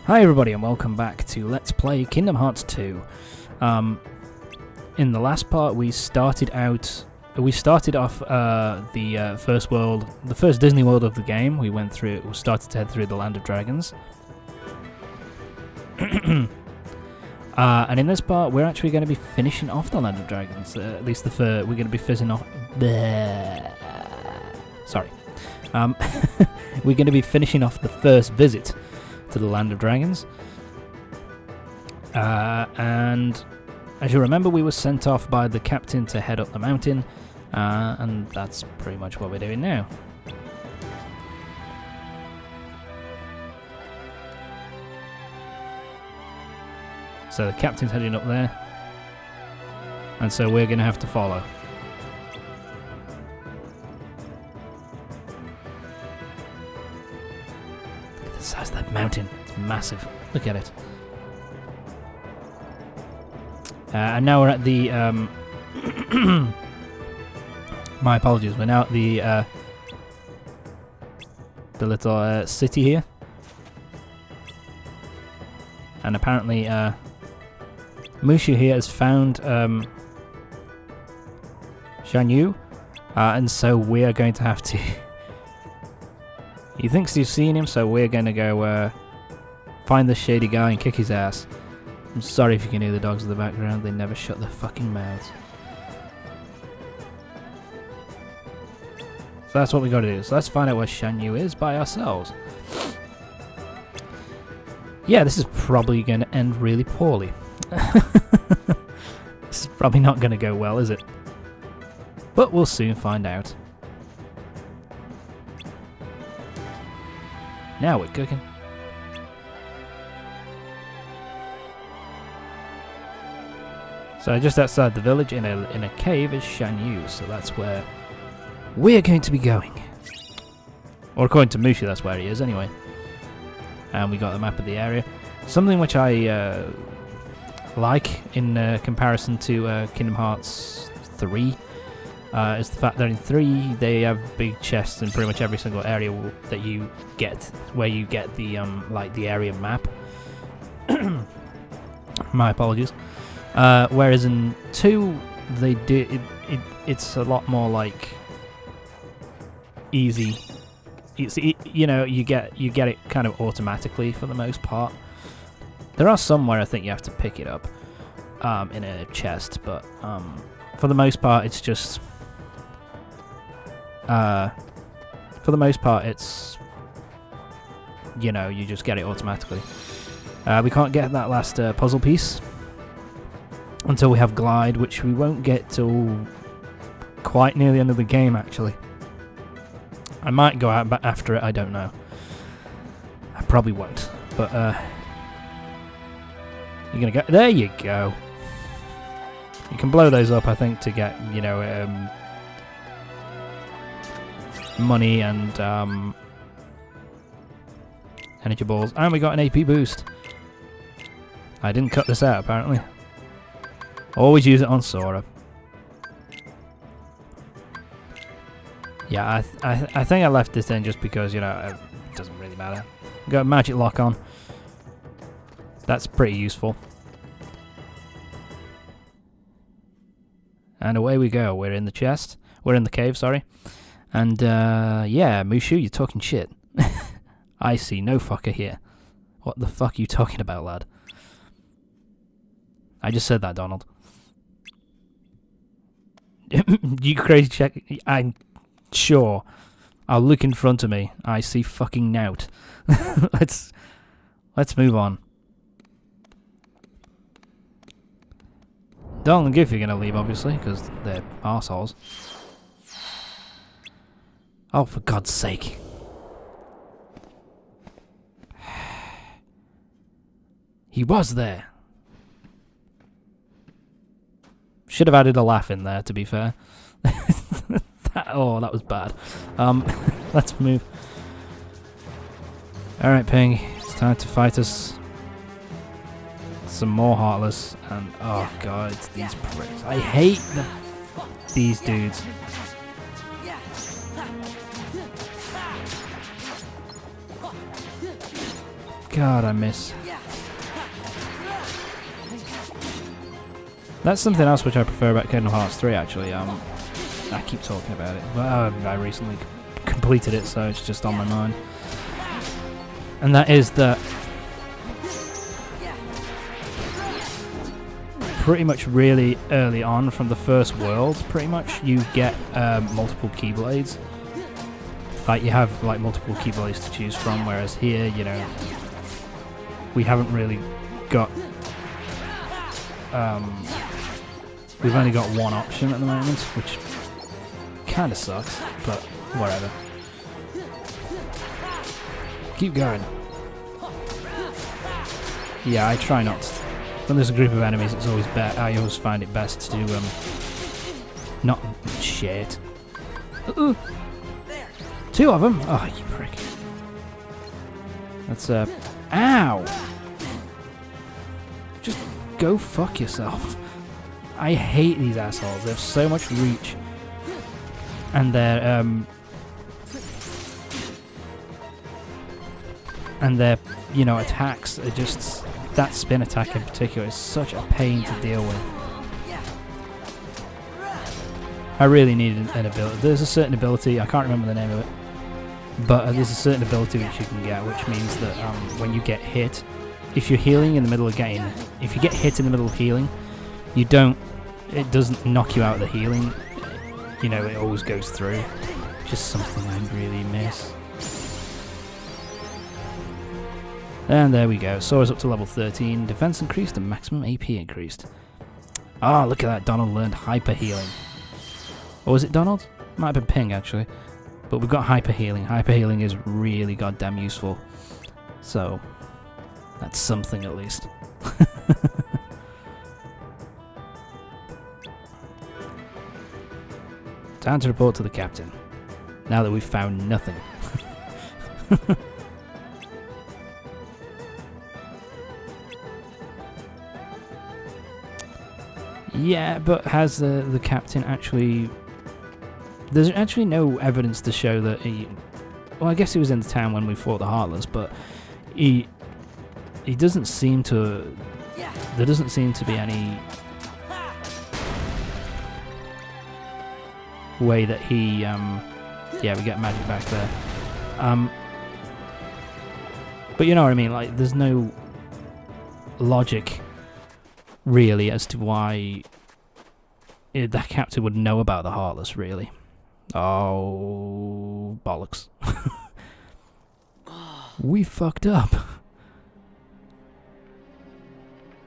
Hi everybody and welcome back to Let's Play Kingdom Hearts 2. In the last part we started off the first world, the first Disney world of the game. We started to head through the Land of Dragons. And in this part we're actually going to be finishing off the Land of Dragons, at least we're going to be fizzing off... Sorry. We're going to be finishing off the first visit to the Land of Dragons, and as you remember we were sent off by the captain to head up the mountain, and that's pretty much what we're doing now. So the captain's heading up there, and so we're going to have to follow. The size of that mountain, it's massive. Look at it. And now we're at the my apologies, we're now at the little city here, and apparently Mushu here has found Shan Yu, and so we are going to have to he thinks he's seen him, so we're going to go find the shady guy and kick his ass. I'm sorry if you can hear the dogs in the background, they never shut their fucking mouths. So that's what we got to do. So let's find out where Shan Yu is by ourselves. Yeah, this is probably going to end really poorly. This is probably not going to go well, is it? But we'll soon find out. Now we're cooking. So just outside the village in a cave is Shan Yu, so that's where we're going to be going. Or according to Mushu, that's where he is anyway. And we got the map of the area. Something which I like in comparison to Kingdom Hearts 3 is the fact that in 3 they have big chests in pretty much every single area that you get, where you get the like the area map. My apologies. Whereas in 2 they do it's a lot more like easy. You know, you get it kind of automatically for the most part. There are some where I think you have to pick it up in a chest, but for the most part it's just you know, you just get it automatically. We can't get that last puzzle piece until we have Glide, which we won't get till quite near the end of the game, actually. I might go out after it, I don't know. I probably won't, but you're gonna go. There you go. You can blow those up, I think, to get, you know, money and energy balls, and we got an AP boost. I didn't cut this out, apparently. Always use it on Sora. Yeah, I think I left this in just because, you know, it doesn't really matter. Got a magic lock on. That's pretty useful. And away we go. We're in the chest. We're in the cave, sorry. And, yeah, Mushu, you're talking shit. I see no fucker here. What the fuck are you talking about, lad? I just said that, Donald. You crazy check. I'm sure. I'll look in front of me. I see fucking nout. Let's move on. Donald and Goofy are gonna leave, obviously, because they're arseholes. Oh, for God's sake. He was there. Should have added a laugh in there, to be fair. Oh, that was bad. Let's move. Alright, Ping. It's time to fight us. Some more Heartless. And, oh god, it's these pricks. I hate these dudes. God, I miss. That's something else which I prefer about Kingdom Hearts 3, actually. I keep talking about it, but I recently completed it, so it's just on my mind. And that is that pretty much really early on from the first world, pretty much, you get multiple Keyblades. Like, you have like multiple Keyblades to choose from, whereas here, you know, we haven't really got... we've only got one option at the moment, which kind of sucks, but whatever. Keep going. Yeah, I try not to. When there's a group of enemies, it's always better. I always find it best to not shit. Two of them. Oh, you prick. That's ow! Just go fuck yourself. I hate these assholes. They have so much reach, and their you know, attacks are just, that spin attack in particular is such a pain to deal with. I really needed an ability. There's a certain ability, I can't remember the name of it, but there's a certain ability which you can get, which means that when you get hit, if you're healing in the middle of game, if you get hit in the middle of healing, you don't, it doesn't knock you out of the healing, you know, it always goes through. Just something I really miss. And there we go. Sora's up to level 13. Defense increased and maximum AP increased. Ah, look at that. Donald learned hyper healing. Or was it Donald? Might have been Ping, actually. But we've got hyper healing. Hyper healing is really goddamn useful. So, that's something at least. Time to report to the captain. Now that we've found nothing. Yeah, but has the captain actually... There's actually no evidence to show that he... Well, I guess he was in the town when we fought the Heartless, but he doesn't seem to... There doesn't seem to be any way that he... yeah, we get magic back there. But you know what I mean, like, there's no logic really as to why the captain would know about the Heartless, really. Oh, bollocks. We fucked up.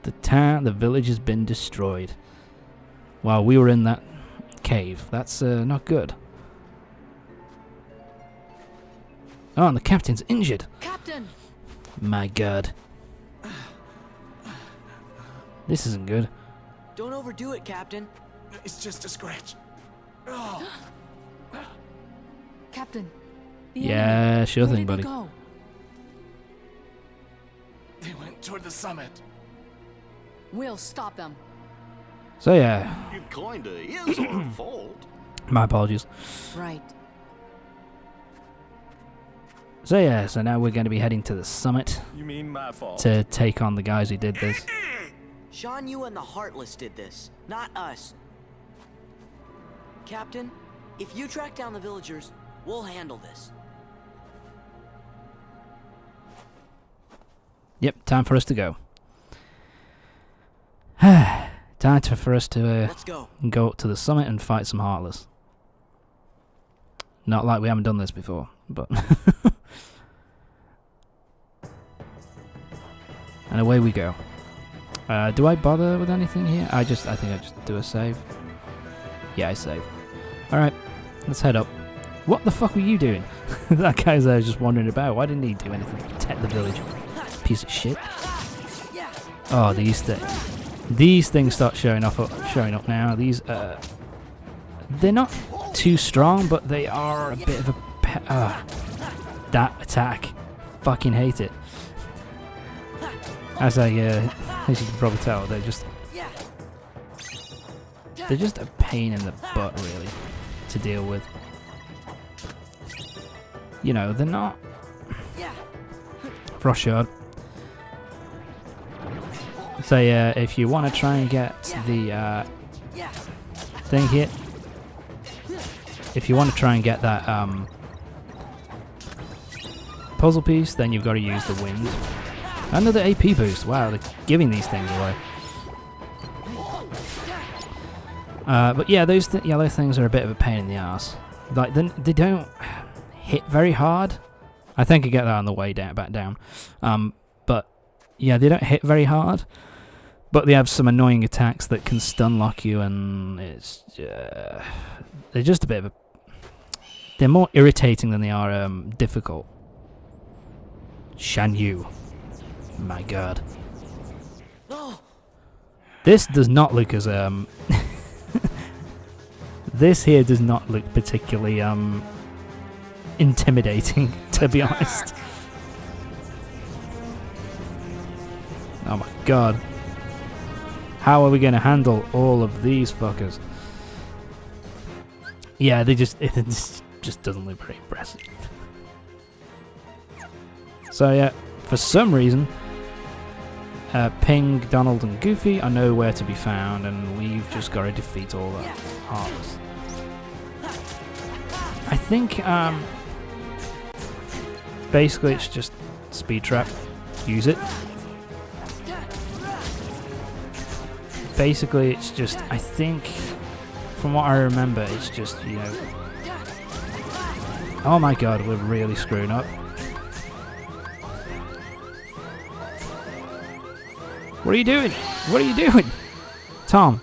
The village has been destroyed while we were in that cave. That's not good. Oh, and the captain's injured. Captain! My god. This isn't good. Don't overdo it, Captain. It's just a scratch. Oh. Captain. Yeah, sure thing, buddy. Go? They went toward the summit. We'll stop them. So yeah. It kinda is our fault. My apologies. Right. So yeah, so now we're going to be heading to the summit. You mean my fault? To take on the guys who did this. Shan Yu and the Heartless did this, not us. Captain, if you track down the villagers, we'll handle this. Yep, time for us to go. Time for us to Let's go up to the summit and fight some Heartless. Not like we haven't done this before, but... And away we go. Do I bother with anything here? I think I just do a save. Yeah, I save. Alright, let's head up. What the fuck were you doing? That guy's there just wandering about. Why didn't he do anything to protect the village? Piece of shit. Oh, these things start showing up now. These, they're not too strong, but they are a bit of a... that attack. Fucking hate it. As you can probably tell, they're just a pain in the butt, really, to deal with. You know, they're not... Frost Shard. So yeah, if you want to try and get the thing here, if you want to try and get that puzzle piece, then you've got to use the wind. Another AP boost. Wow, they're giving these things away. But yeah, those yellow things are a bit of a pain in the ass. Like they don't hit very hard. I think I get that on the way down, back down. But yeah, they don't hit very hard. But they have some annoying attacks that can stun lock you, and it's they're just a bit of a. They're more irritating than they are difficult. Shan Yu. My God. This does not look as this here does not look particularly intimidating, to be honest. Oh my God. How are we going to handle all of these fuckers? Yeah, it just doesn't look very impressive. So yeah, for some reason, Ping, Donald, and Goofy are nowhere to be found, and we've just got to defeat all the Heartless. I think basically it's just speed trap. Use it. Basically, it's just, I think, from what I remember, it's just, you know... Oh my God, we're really screwing up. What are you doing? What are you doing? Tom,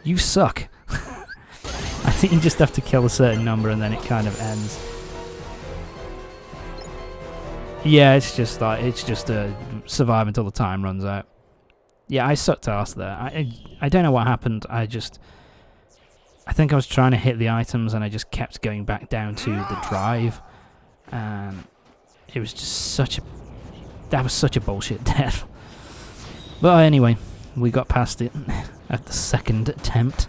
you suck. I think you just have to kill a certain number and then it kind of ends. Yeah, it's just survive until the time runs out. Yeah, I sucked ass there. I don't know what happened. I think I was trying to hit the items and I just kept going back down to the drive, and it was just that was such a bullshit death. But anyway, we got past it at the second attempt.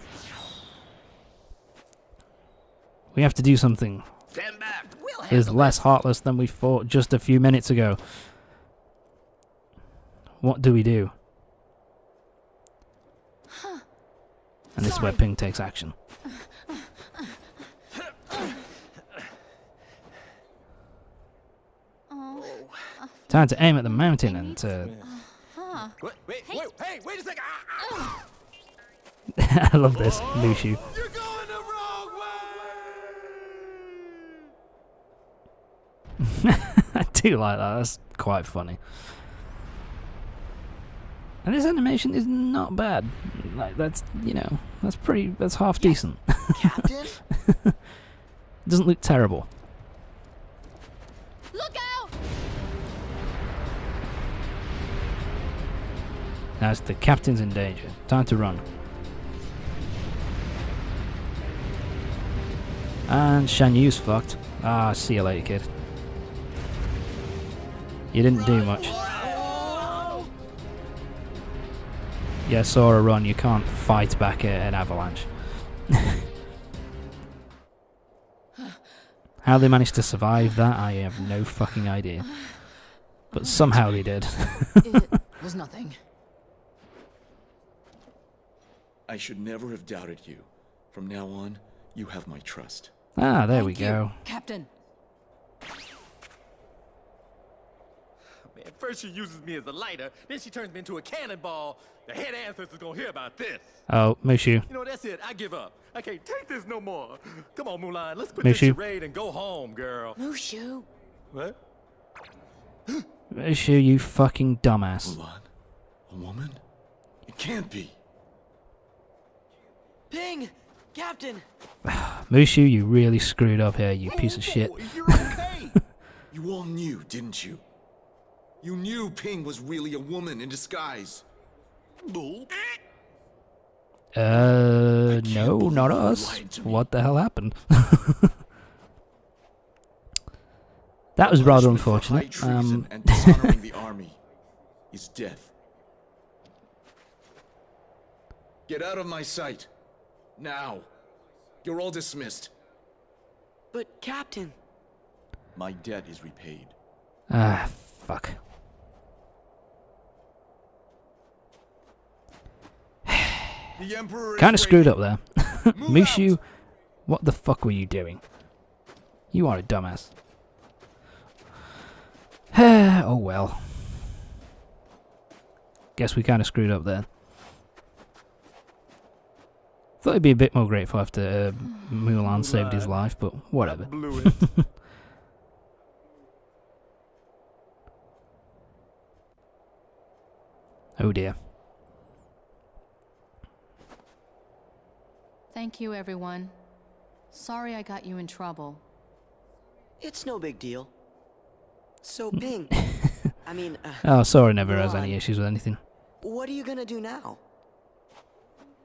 We have to do something. Stand back. Is less heartless than we fought just a few minutes ago. What do we do? And this is where Ping takes action. Time to aim at the mountain and Wait a second! I love this, Mushu. You're going the wrong way! I do like that, that's quite funny. And this animation is not bad. Like, that's, you know, that's half decent. Captain? Doesn't look terrible. Look out! Now the captain's in danger. Time to run. And Shan Yu's fucked. Ah, see you later, kid. You didn't do much. Yeah, Sora, run. You can't fight back an avalanche. How they managed to survive that, I have no fucking idea. But somehow they did. It was nothing. I should never have doubted you. From now on, you have my trust. Ah, there we Thank you, go. Captain. Man, first she uses me as a lighter, then she turns me into a cannonball. The head ancestor's gonna hear about this. Oh, Mushu. You know, that's it. I give up. I can't take this no more. Come on, Mulan. Let's quit Mushu. this charade and go home, girl. Mushu. What? Mushu, you fucking dumbass. Mulan? A woman? It can't be. Ping! Captain! Mushu, you really screwed up here, you piece of shit. Oh, you're okay. You all knew, didn't you? You knew Ping was really a woman in disguise. Bull. No, not us. What the hell happened? That was rather Punishment for high unfortunate. treason and dishonoring the army is death. Get out of my sight. Now. You're all dismissed. But, Captain... My debt is repaid. Ah, fuck. The Emperor Kind of is screwed up waiting. there. Move Mushu, out. what the fuck were you doing? You are a dumbass. Oh well. Guess we kind of screwed up there. Thought he'd be a bit more grateful after Mulan saved his life, but whatever. Blew it. Oh dear. Thank you, everyone. Sorry I got you in trouble. It's no big deal. So, Ping, I mean, Oh, Sora never has Mulan. any issues with anything. what are you gonna do now?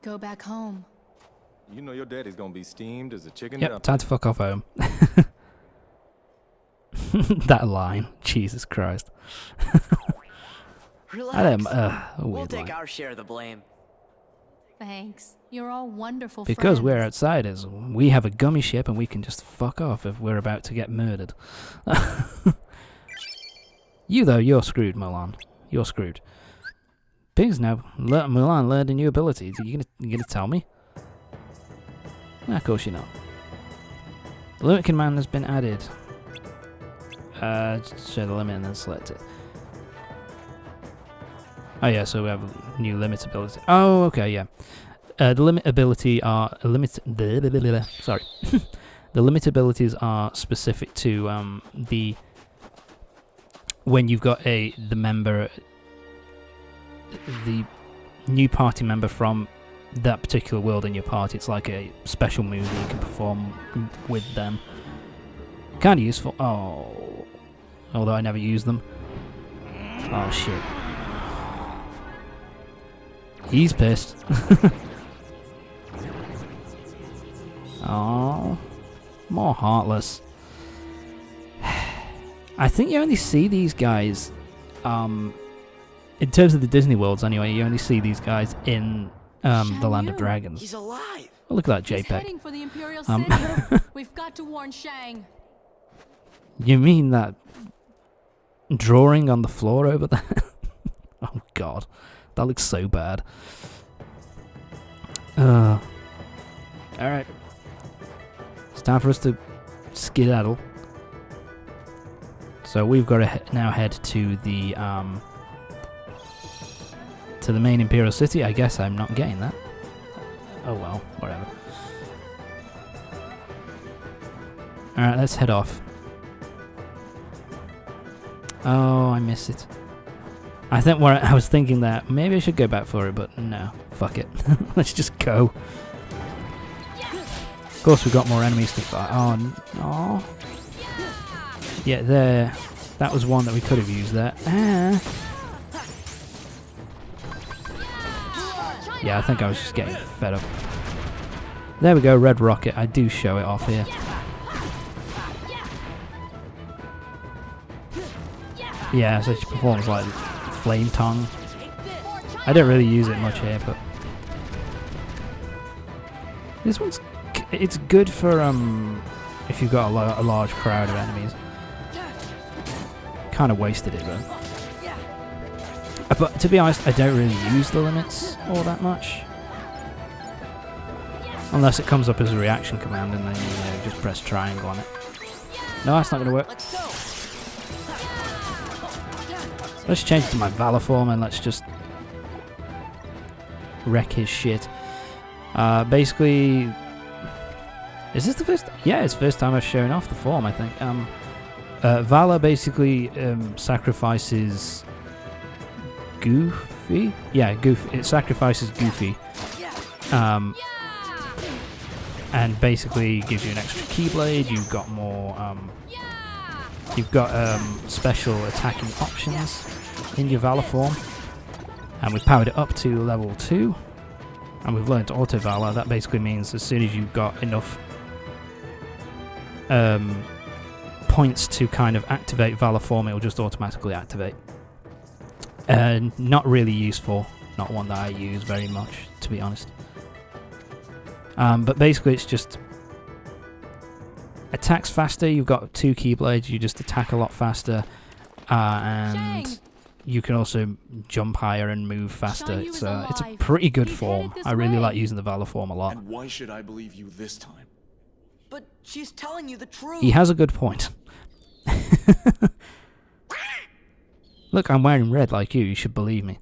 Go back home. You know your daddy's gonna be steamed as a chicken Yep, dumpling. time to fuck off home. That line. Jesus Christ. Relax. I don't, a we'll weird take line. our share of the blame. Thanks. You're all wonderful Because friends. we're outsiders, we have a gummy ship and we can just fuck off if we're about to get murdered. You though, you're screwed, Mulan. You're screwed. Ping's now. Mulan learned a new ability. You gonna tell me? Of course you're not. The limit command has been added. Show the limit and then select it. Oh yeah, so we have a new limit ability. Oh, okay, yeah. The limit ability are sorry. The limit abilities are specific to the when you've got the new party member from that particular world in your party. It's like a special move that you can perform with them. Kind of useful. Oh, although I never use them. Oh shit. He's pissed. Oh, more heartless. I think you only see these guys, in terms of the Disney worlds anyway, you only see these guys in the Land of Yu. Dragons. He's alive. Oh, look at that He's JPEG. heading for the Imperial Um, City. We've got to warn Shang. You mean that drawing on the floor over there? Oh god, that looks so bad. Alright. It's time for us to skedaddle. So we've got to now head to the main Imperial City. I guess I'm not getting that. Oh well, whatever. Alright, let's head off. Oh, I missed it. I was thinking that maybe I should go back for it, but no. Fuck it. Let's just go. Of course, we've got more enemies to fight. Oh, no. Yeah, there. That was one that we could have used there. Ah. Yeah, I think I was just getting fed up. There we go, red rocket. I do show it off here. Yeah, so she performs like flame tongue. I don't really use it much here, but this one's it's good for if you've got a large crowd of enemies. Kind of wasted it though. But to be honest, I don't really use the limits all that much, unless it comes up as a reaction command, and then you just press triangle on it. No, that's not going to work. Let's change it to my Valor form and let's just wreck his shit. Basically, is this the first? Yeah, it's the first time I've shown off the form, I think. Valor basically sacrifices Goofy. Yeah, Goofy. It sacrifices Goofy. And basically gives you an extra Keyblade. You've got more. You've got special attacking options in your Valor form, and we've powered it up to level 2, and we've learned Auto Valor. That basically means as soon as you've got enough points to kind of activate Valor form, it will just automatically activate. Not really useful, not one that I use very much, to be honest. But basically it's just attacks faster. You've got 2 Keyblades, you just attack a lot faster, and you can also jump higher and move faster. Shan Yu It's is a alive. pretty good He's form. headed this I really like way. using the Valor form a lot. And why should I believe you this time? But she's telling you the truth. He has a good point. Look, I'm wearing red like you. You should believe me.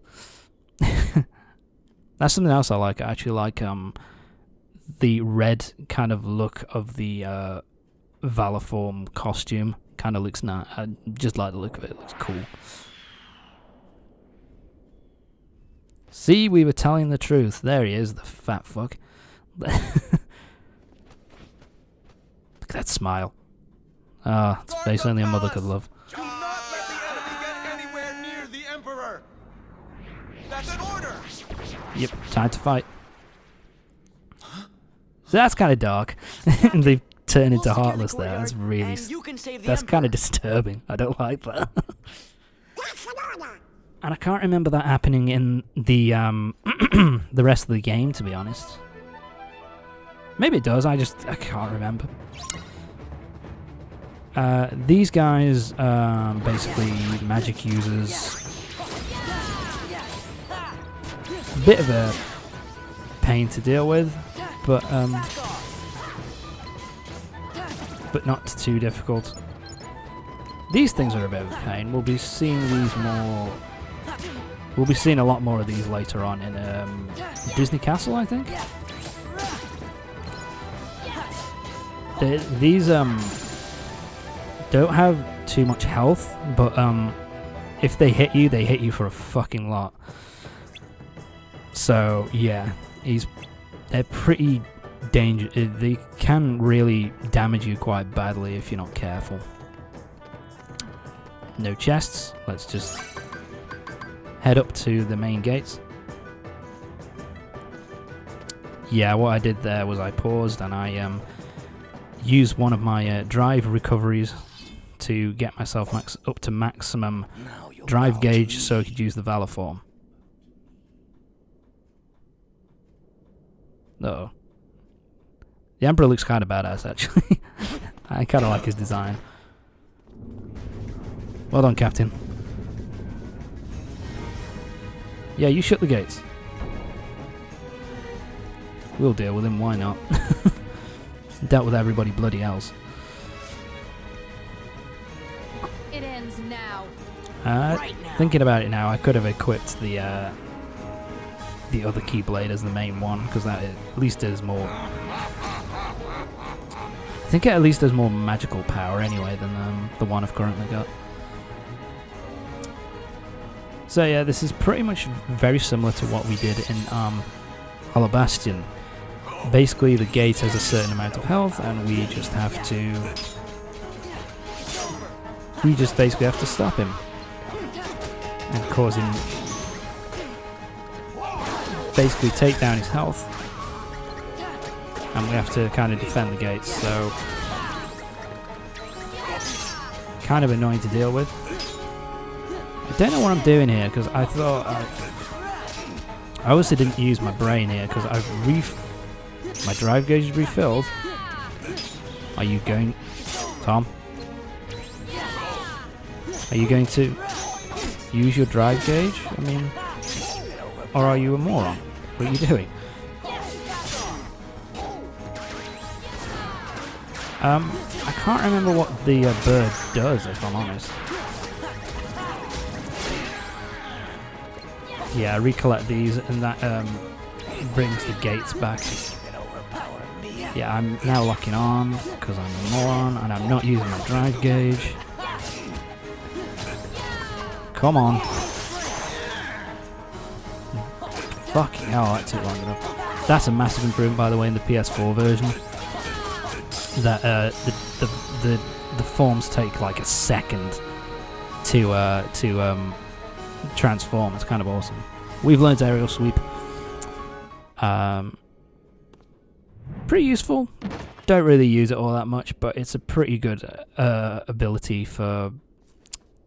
That's something else I like. I actually like the red kind of look of the Valor form costume. Kind of looks nice. I just like the look of it. It looks cool. See, we were telling the truth. There he is, the fat fuck. Look at that smile. Ah, it's a face only a mother could love. Do not let the enemy get anywhere near the Emperor. That's an order. Yep, time to fight. So that's kind of dark. They've turned We'll into secure the Heartless there. courtyard, That's really... and you can save the That's kind of Emperor. disturbing. I don't like that. And I can't remember that happening in the the rest of the game, to be honest. Maybe it does. I can't remember. These guys basically magic users. Bit of a pain to deal with, but not too difficult. These things are a bit of a pain. We'll be seeing these more. We'll be seeing a lot more of these later on in Disney Castle, I think. These don't have too much health, but if they hit you for a fucking lot. So yeah, they're pretty dangerous. They can really damage you quite badly if you're not careful. No chests. Let's just head up to the main gates. Yeah, what I did there was I paused and I used one of my drive recoveries to get myself up to maximum drive gauge so I could use the Valor form. Uh-oh. The Emperor looks kind of badass, actually. I kind of like his design. Well done, Captain. Yeah, you shut the gates. We'll deal with him, why not? Dealt with everybody bloody else. It ends now. Thinking about it now, I could have equipped the other Keyblade as the main one, because that at least is more... I think it at least has more magical power anyway than the one I've currently got. So yeah, this is pretty much very similar to what we did in Hollow Bastion. Basically, the gate has a certain amount of health, and we just have to... We just basically have to stop him. And cause him... Basically take down his health. And we have to kind of defend the gates, so... Kind of annoying to deal with. I don't know what I'm doing here, because I thought... I obviously didn't use my brain here, because my drive gauge is refilled. Are you going... Tom? Are you going to use your drive gauge? I mean... Or are you a moron? What are you doing? I can't remember what the bird does, if I'm honest. Yeah, recollect these, and that brings the gates back. Yeah, I'm now locking on, because I'm a moron, and I'm not using my drive gauge. Come on. Fucking hell, that took long enough. That's a massive improvement, by the way, in the PS4 version. That the forms take like a second to transform. It's kind of awesome. We've learned aerial sweep. Pretty useful. Don't really use it all that much, but it's a pretty good ability for,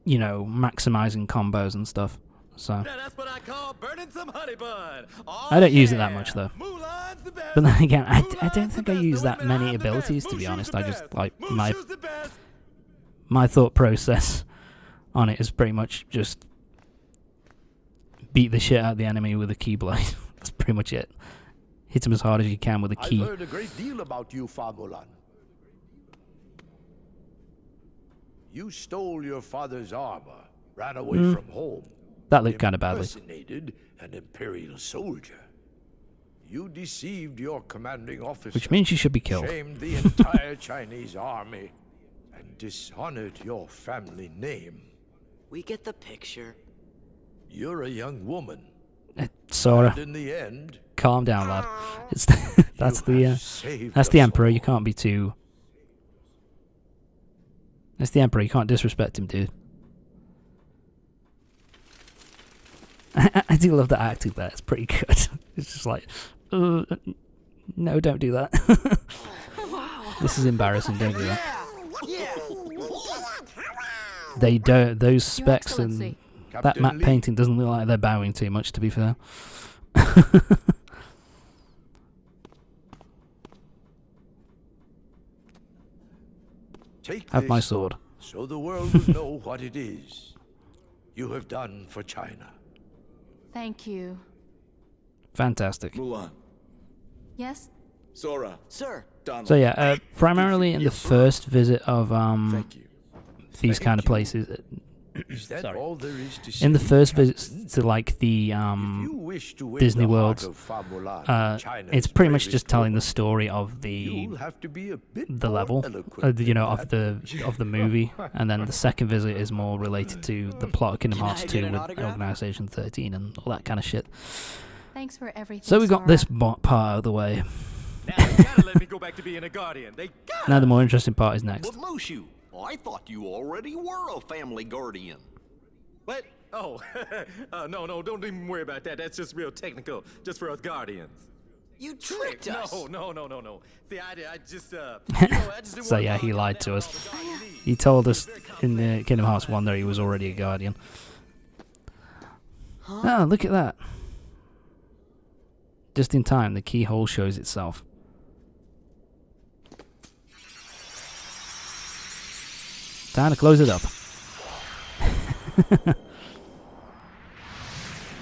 you know, maximizing combos and stuff. So Now that's what I call burning some honey bun. Oh, I don't use it that yeah. much though. Mulan's the best. But then again, I Mulan's don't the think I best. use The that women many are the abilities, best. to be Mushu's honest. the I just best. like Mushu's the best. my thought process on it is pretty much just beat the shit out of the enemy with a keyblade. That's pretty much it. Hit him as hard as you can with a key. I've heard a great deal about you, Famulan. You stole your father's armor, ran away from home. That looked kind of badly. Impersonated an Imperial soldier. You deceived your commanding officer. Which means you should be killed. Shamed the entire Chinese army and dishonored your family name. We get the picture. You're a young woman. Sora, And in the end, calm down, lad. It's that's you have the saved that's the us Emperor. all. You can't be too. That's the Emperor. You can't disrespect him, dude. I do love the acting there. It's pretty good. It's just like, no, don't do that. This is embarrassing. Don't do that. They don't. Those specs and Excellency. that Captain matte Lee, painting doesn't look like they're bowing too much. To be fair. take Have my this sword. so the world will know what it is you have done for China. Thank you. Fantastic. Mulan, Yes? Sora, Sir, Donald. So yeah, primarily in the first visit of Thank you. these kind of places. Is that Sorry. all there is to say? In the first Captain? visits to like the If you wish to win Disney the heart Worlds, of Famulan, China's it's pretty much bravest just telling the woman, story of the you'll have to be a bit the more level, eloquent you know, than of that. the movie, and then the second visit is more related to the plot of Kingdom Can I Hearts get 2 an with autograph? Organization 13 and all that kind of shit. Thanks for everything. So we got Sora. this part out of the way. Now they gotta let me go back to being a guardian. They gotta. Now the more interesting part is next. But Mushu, I thought you already were a family guardian. What? Oh, no, don't even worry about that. That's just real technical, just for us guardians. you tricked us. No. See, I just, you know, I just didn't So wanna yeah, he bog lied down to all us. the guardian needs. He told us in the Kingdom Hearts 1 that he was already a guardian. Oh, look at that. Just in time, the keyhole shows itself. Time to close it up. Look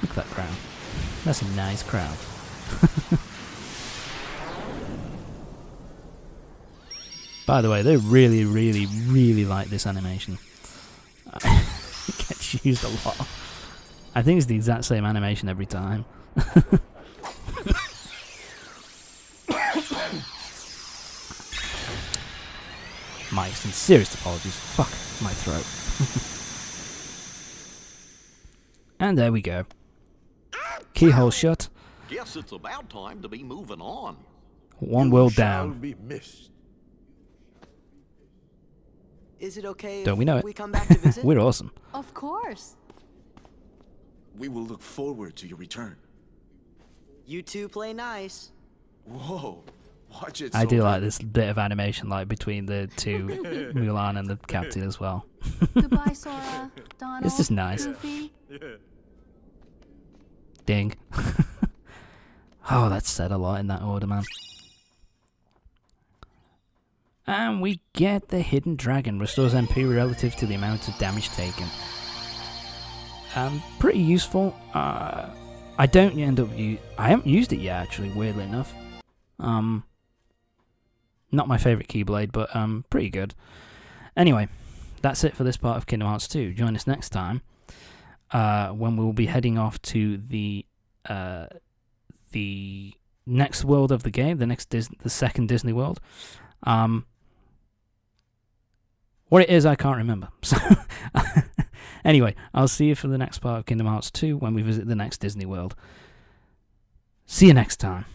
at that crown. That's a nice crown. By the way, they really like this animation. It gets used a lot. I think it's the exact same animation every time. My sincerest apologies. Fuck my throat. And there we go. Keyhole shut. Guess it's about time to be moving on. One You world shall down. be missed. Is it okay Don't if we know it? we come back to visit? We're awesome. Of course. We will look forward to your return. You two play nice. Whoa, watch it. I do Sora. like this bit of animation, like between the two, Mulan and the captain as well. Goodbye, Sora. Donald. It's just nice. Goofy. Ding. Oh, that's said a lot in that order, man. And we get the Hidden Dragon. Restores MP relative to the amount of damage taken. Pretty useful. I don't end up I haven't used it yet, actually, weirdly enough. Not my favourite Keyblade, but pretty good. Anyway, that's it for this part of Kingdom Hearts 2. Join us next time when we'll be heading off to the next world of the game, the second Disney World. What it is, I can't remember. So anyway, I'll see you for the next part of Kingdom Hearts 2 when we visit the next Disney World. See you next time.